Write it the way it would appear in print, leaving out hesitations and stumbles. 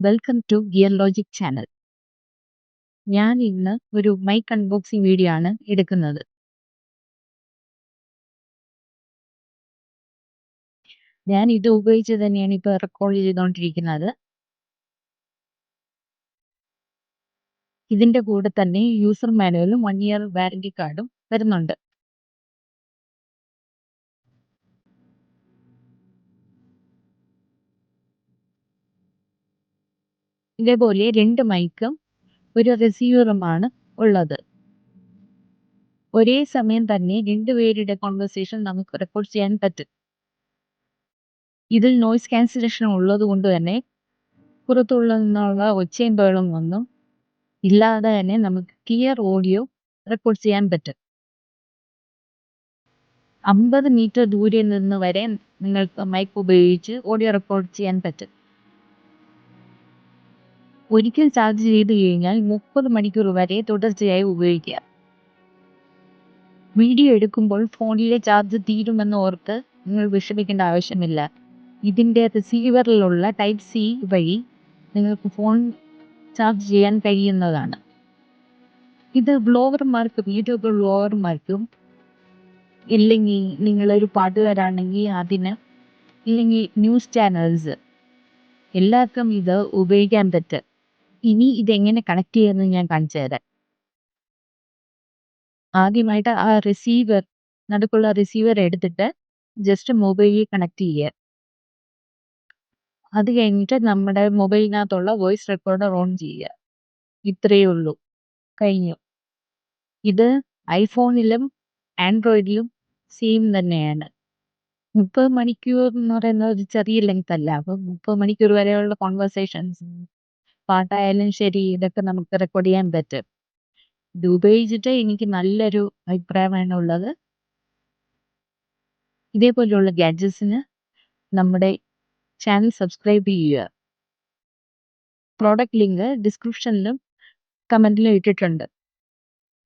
Welcome to gear logic channel. ഞാൻ ഇന്ന് ഒരു മൈക്ക് അൺബോക്സിംഗ് വീഡിയോ ആണ് എടുക്കുന്നത്. ഞാൻ ഇത് ഉപയോഗിച്ച് തന്നെയാണ് ഇപ്പോൾ റെക്കോർഡ് ചെയ്തുകൊണ്ടിരിക്കുന്നത്. ഇതിന്റെ കൂടെ തന്നെ യൂസർ മാനുവലും 1 ഇയർ വാറന്റി കാർഡും വരുന്നുണ്ട്. ഇതേപോലെ 2 മൈക്കും ഒരു റിസീവറുമാണ് ഉള്ളത്. ഒരേ സമയം തന്നെ 2 പേരുടെ കോൺവെർസേഷൻ നമുക്ക് റെക്കോർഡ് ചെയ്യാൻ പറ്റും. ഇതിൽ നോയ്സ് ക്യാൻസലേഷൻ ഉള്ളത് കൊണ്ട് തന്നെ പുറത്തുള്ള നിന്നുള്ള ഒച്ചയും ബഹളവും ഒന്നും ഇല്ലാതെ തന്നെ നമുക്ക് ക്ലിയർ ഓഡിയോ റെക്കോർഡ് ചെയ്യാൻ പറ്റും. 50 മീറ്റർ ദൂരെ നിന്ന് വരെ നിങ്ങൾക്ക് മൈക്ക് ഉപയോഗിച്ച് ഓഡിയോ റെക്കോർഡ് ചെയ്യാൻ പറ്റും. ഒരിക്കൽ ചാർജ് ചെയ്ത് കഴിഞ്ഞാൽ 30 മണിക്കൂർ വരെ തുടർച്ചയായി ഉപയോഗിക്കാം. വീഡിയോ എടുക്കുമ്പോൾ ഫോണിലെ ചാർജ് തീരുമെന്ന് ഓർത്ത് നിങ്ങൾ വിഷമിക്കേണ്ട ആവശ്യമില്ല. ഇതിൻ്റെ റിസീവറിലുള്ള ടൈപ്പ് സി വഴി നിങ്ങൾക്ക് ഫോൺ ചാർജ് ചെയ്യാൻ കഴിയുന്നതാണ്. ഇത് വ്ളോഗർമാർക്കും യൂട്യൂബ് വ്ളോഗർമാർക്കും ഇല്ലെങ്കിൽ നിങ്ങളൊരു പാട്ടുകാരാണെങ്കിൽ അതിന്, ഇല്ലെങ്കിൽ ന്യൂസ് ചാനൽസ് എല്ലാവർക്കും ഇത് ഉപയോഗിക്കാൻ പറ്റും. ഇനി ഇതെങ്ങനെ കണക്ട് ചെയ്യുന്നത് ഞാൻ കാണിച്ചു തരാം. ആദ്യമായിട്ട് ആ നടുക്കുള്ള റിസീവർ എടുത്തിട്ട് ജസ്റ്റ് മൊബൈലിൽ കണക്ട് ചെയ്യുക. അത് കഴിഞ്ഞിട്ട് നമ്മുടെ മൊബൈലിനകത്തുള്ള വോയിസ് റെക്കോർഡർ ഓൺ ചെയ്യുക. ഇത്രയേ ഉള്ളൂ, കഴിഞ്ഞു. ഇത് ഐഫോണിലും ആൻഡ്രോയിഡിലും സെയിം തന്നെയാണ്. 30 മണിക്കൂർ എന്ന് പറയുന്നത് ഒരു ചെറിയ ലെങ്ത് അല്ല. അപ്പം 30 മണിക്കൂർ വരെയുള്ള കോൺവെർസേഷൻസ്, പാട്ടായാലും ശരി, ഇതൊക്കെ നമുക്ക് റെക്കോർഡ് ചെയ്യാൻ പറ്റും. ഇത് ഉപയോഗിച്ചിട്ട് എനിക്ക് നല്ലൊരു അഭിപ്രായമാണ് ഉള്ളത്. ഇതേപോലെയുള്ള ഗാഡ്ജറ്റ്സിന് നമ്മുടെ ചാനൽ സബ്സ്ക്രൈബ് ചെയ്യുക. പ്രോഡക്റ്റ് ലിങ്ക് ഡിസ്ക്രിപ്ഷനിലും കമൻറ്റിലും ഇട്ടിട്ടുണ്ട്.